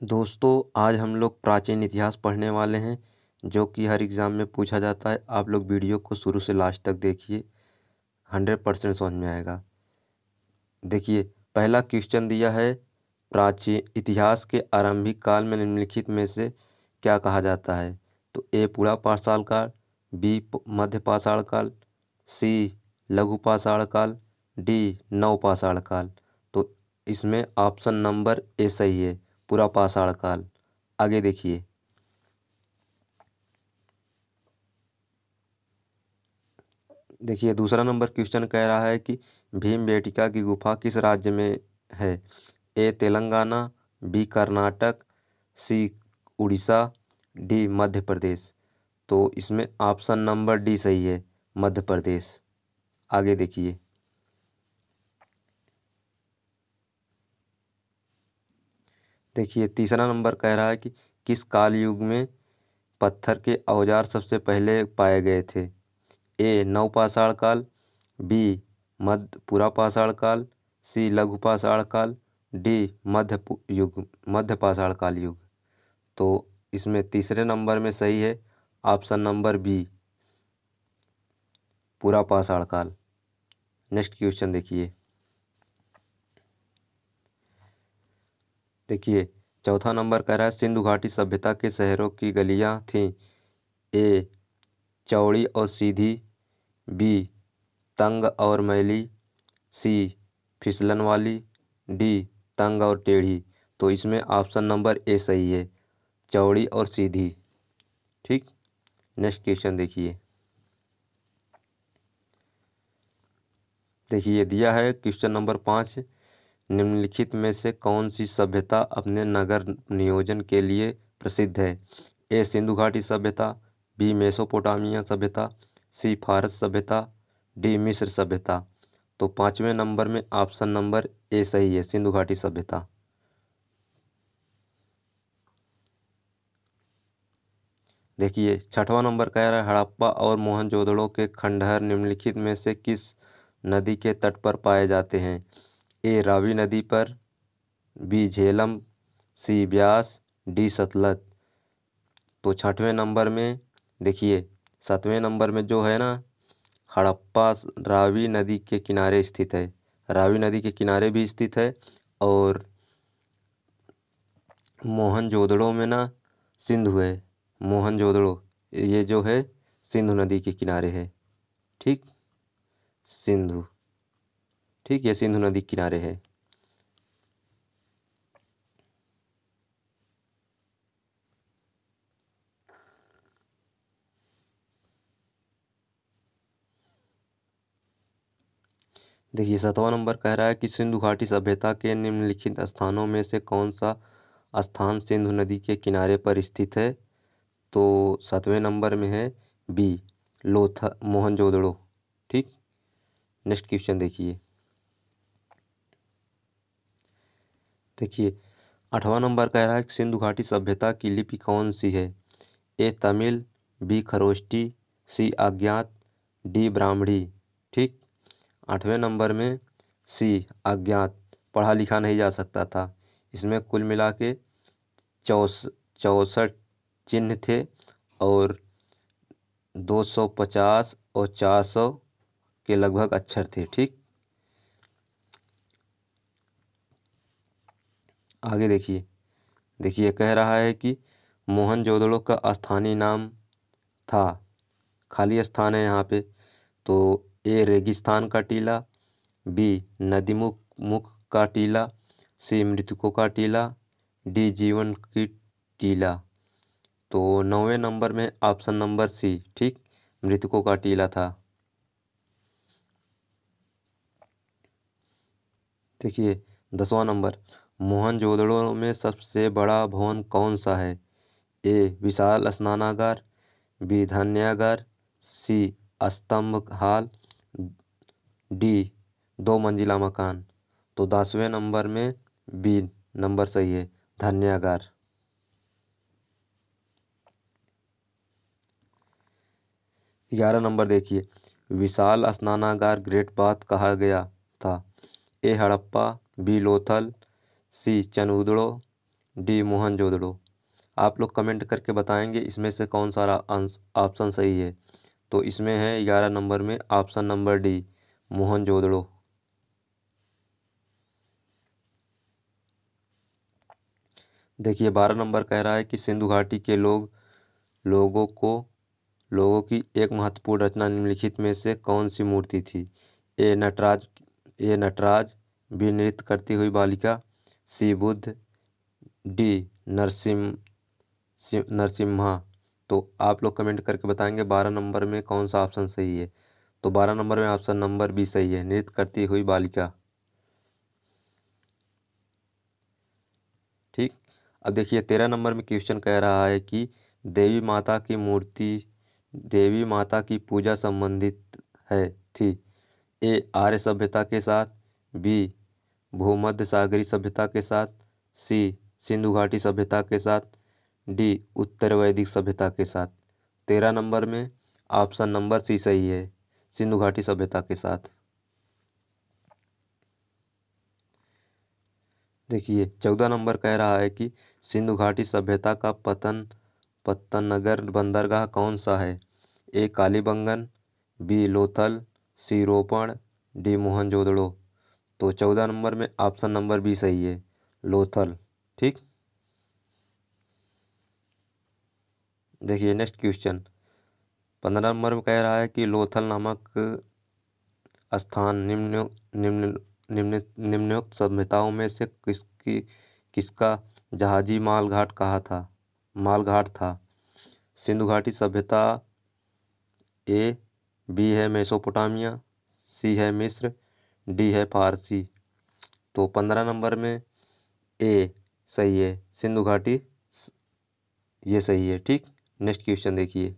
दोस्तों आज हम लोग प्राचीन इतिहास पढ़ने वाले हैं जो कि हर एग्ज़ाम में पूछा जाता है। आप लोग वीडियो को शुरू से लास्ट तक देखिए, 100% समझ में आएगा। देखिए, पहला क्वेश्चन दिया है, प्राचीन इतिहास के आरंभिक काल में निम्नलिखित में से क्या कहा जाता है। तो ए पुरा पाषाण काल, बी मध्य पाषाण काल, सी लघु पाषाण काल, डी नव पाषाण काल। तो इसमें ऑप्शन नंबर ए सही है, पुरा पाषाण काल। आगे देखिए, दूसरा नंबर क्वेश्चन कह रहा है कि भीमबेटका की गुफा किस राज्य में है। ए तेलंगाना, बी कर्नाटक, सी उड़ीसा, डी मध्य प्रदेश। तो इसमें ऑप्शन नंबर डी सही है, मध्य प्रदेश। आगे देखिए, तीसरा नंबर कह रहा है कि किस काल युग में पत्थर के औजार सबसे पहले पाए गए थे। ए नव पाषाण काल, बी पुरा पाषाण काल, सी लघु पाषाण काल, डी मध्य पाषाण काल युग। तो इसमें तीसरे नंबर में सही है ऑप्शन नंबर बी, पुरा पाषाण काल। नेक्स्ट क्वेश्चन देखिए, चौथा नंबर कह रहा है सिंधु घाटी सभ्यता के शहरों की गलियां थीं। ए चौड़ी और सीधी, बी तंग और मैली, सी फिसलन वाली, डी तंग और टेढ़ी। तो इसमें ऑप्शन नंबर ए सही है, चौड़ी और सीधी। ठीक। नेक्स्ट क्वेश्चन देखिए दिया है क्वेश्चन नंबर 5, निम्नलिखित में से कौन सी सभ्यता अपने नगर नियोजन के लिए प्रसिद्ध है। ए सिंधु घाटी सभ्यता, बी मेसोपोटामिया सभ्यता, सी फारस सभ्यता, डी मिस्र सभ्यता। तो 5वें नंबर में ऑप्शन नंबर ए सही है, सिंधु घाटी सभ्यता। देखिए, छठवां नंबर कह रहा है हड़प्पा और मोहनजोदड़ो के खंडहर निम्नलिखित में से किस नदी के तट पर पाए जाते हैं। ए रावी नदी पर, बी झेलम, सी ब्यास, डी सतलज। तो छठवें नंबर में देखिए, 7वें नंबर में जो है ना, हड़प्पा रावी नदी के किनारे स्थित है। रावी नदी के किनारे भी स्थित है और मोहनजोदड़ो में ना सिंधु है। मोहनजोदड़ो ये जो है सिंधु नदी के किनारे है। ठीक, सिंधु। ठीक, ये सिंधु नदी के किनारे है। देखिए, 7वां नंबर कह रहा है कि सिंधु घाटी सभ्यता के निम्नलिखित स्थानों में से कौन सा स्थान सिंधु नदी के किनारे पर स्थित है। तो 7वें नंबर में है बी लोथल, मोहनजोदड़ो। ठीक। नेक्स्ट क्वेश्चन देखिए, 8वां नंबर कह रहा है कि सिंधु घाटी सभ्यता की लिपि कौन सी है। ए तमिल, बी खरोष्टी, सी अज्ञात, डी ब्राह्मणी। ठीक। 8वें नंबर में सी अज्ञात, पढ़ा लिखा नहीं जा सकता था। इसमें कुल मिला के 64 चिन्ह थे और 250 और 400 के लगभग अक्षर थे। ठीक। आगे देखिए कह रहा है कि मोहनजोदड़ो का स्थानीय नाम था, खाली स्थान है यहाँ पे। तो ए रेगिस्तान का टीला, बी नदीमुख मुख का टीला, सी मृतकों का टीला, डी जीवन की टीला। तो 9वें नंबर में ऑप्शन नंबर सी, ठीक, मृतकों का टीला था। देखिए, 10वां नंबर, मोहनजोदड़ो में सबसे बड़ा भवन कौन सा है। ए विशाल स्नानागार, बी धन्यागार, सी स्तंभ हाल, डी 2 मंजिला मकान। तो 10वें नंबर में बी नंबर सही है, धन्यागार। 11 नंबर विशाल स्नानागार ग्रेट बाथ कहा गया था। ए हड़प्पा, बी लोथल, सी चनुदड़ो, डी मोहनजोदड़ो। आप लोग कमेंट करके बताएंगे इसमें से कौन सा ऑप्शन सही है। तो इसमें है 11 नंबर में ऑप्शन नंबर डी मोहनजोदड़ो। देखिए 12 नंबर कह रहा है कि सिंधु घाटी के लोगों की एक महत्वपूर्ण रचना निम्नलिखित में से कौन सी मूर्ति थी। ए नटराज, बी नृत्य करती हुई बालिका, सी बुद्ध, डी नरसिम्हा। तो आप लोग कमेंट करके बताएंगे 12 नंबर में कौन सा ऑप्शन सही है। तो 12 नंबर में ऑप्शन नंबर बी सही है, नृत्य करती हुई बालिका। ठीक। अब देखिए 13 नंबर में क्वेश्चन कह रहा है कि देवी माता की पूजा संबंधित थी। ए आर्य सभ्यता के साथ, बी भूमध्य सागरीय सभ्यता के साथ, सी सिंधु घाटी सभ्यता के साथ, डी उत्तर वैदिक सभ्यता के साथ। 13 नंबर में ऑप्शन नंबर सी सही है, सिंधु घाटी सभ्यता के साथ। देखिए 14 नंबर कह रहा है कि सिंधु घाटी सभ्यता का पत्तन नगर बंदरगाह कौन सा है। ए कालीबंगन, बी लोथल, सी रोपण, डी मोहनजोदड़ो। तो 14 नंबर में ऑप्शन नंबर बी सही है, लोथल। ठीक। देखिए नेक्स्ट क्वेश्चन 15 नंबर में कह रहा है कि लोथल नामक स्थान निम्नोक्त सभ्यताओं में से किसका जहाजी मालघाट था। सिंधु घाटी सभ्यता, ए बी है मेसोपोटामिया, सी है मिस्र, डी है फारसी। तो 15 नंबर में ए सही है, सिंधु घाटी ये सही है। ठीक। नेक्स्ट क्वेश्चन देखिए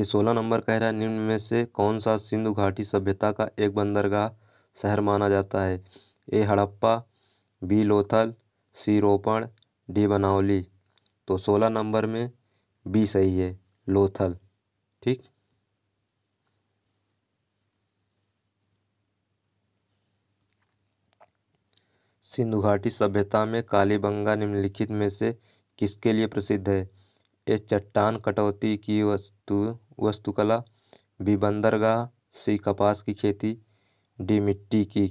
16 नंबर कह रहा है निम्न में से कौन सा सिंधु घाटी सभ्यता का एक बंदरगाह शहर माना जाता है। ए हड़प्पा, बी लोथल, सी रोपण, डी बनावली। तो 16 नंबर में बी सही है, लोथल। ठीक। सिंधु घाटी सभ्यता में कालीबंगा निम्नलिखित में से किसके लिए प्रसिद्ध है। ए चट्टान कटौती की वास्तुकला, बी बंदरगाह, सी कपास की खेती, डी मिट्टी की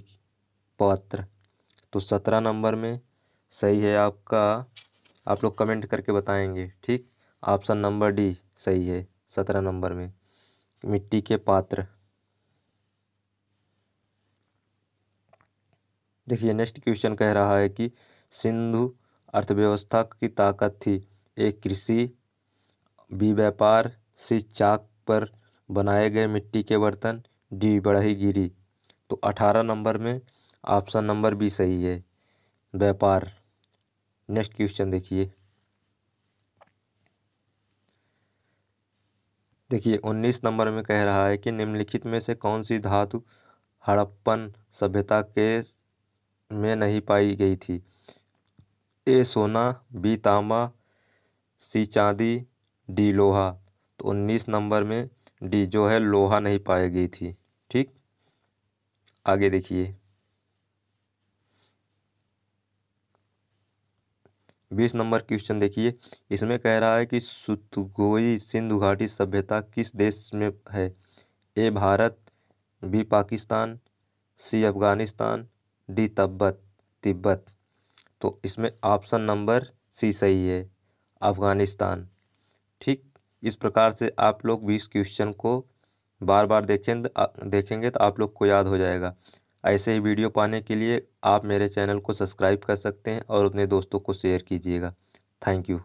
पात्र। तो 17 नंबर में सही है आपका, आप लोग कमेंट करके बताएंगे। ठीक। ऑप्शन नंबर डी सही है, 17 नंबर में मिट्टी के पात्र। देखिए नेक्स्ट क्वेश्चन कह रहा है कि सिंधु अर्थव्यवस्था की ताकत थी। ए कृषि, बी व्यापार, सी चाक पर बनाए गए मिट्टी के बर्तन, डी बढ़ईगिरी। तो 18 नंबर में ऑप्शन नंबर बी सही है, व्यापार। नेक्स्ट क्वेश्चन देखिए 19 नंबर में कह रहा है कि निम्नलिखित में से कौन सी धातु हड़प्पन सभ्यता में नहीं पाई गई थी। ए सोना, बी तांबा, सी चांदी, डी लोहा। तो 19 नंबर में डी जो है लोहा नहीं पाई गई थी। ठीक। आगे देखिए 20 नंबर क्वेश्चन देखिए, इसमें कह रहा है कि सुतगोई सिंधु घाटी सभ्यता किस देश में है। ए भारत, बी पाकिस्तान, सी अफगानिस्तान, डी तिब्बत। तो इसमें ऑप्शन नंबर सी सही है, अफगानिस्तान। ठीक। इस प्रकार से आप लोग 20 क्वेश्चन को बार बार देखेंगे तो आप लोग को याद हो जाएगा। ऐसे ही वीडियो पाने के लिए आप मेरे चैनल को सब्सक्राइब कर सकते हैं और अपने दोस्तों को शेयर कीजिएगा। Thank you.